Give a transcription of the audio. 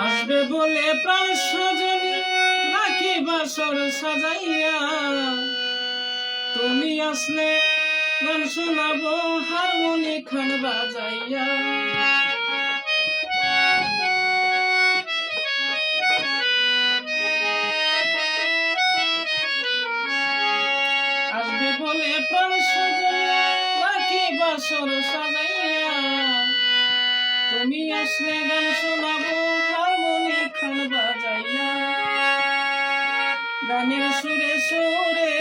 আসবে বলে প্রাণ সজনী রাখি বাসর সাজাইয়া, তুমি আসলে গান শোনাবো হারমোনি খান বাজাইয়া। আসবে বলে প্রাণ সজনী রাখি বাসর সাজাইয়া, তুমি আসলে গান শোনাবো হারমোনি খান বাজাইয়া। গানের সুরে সুরে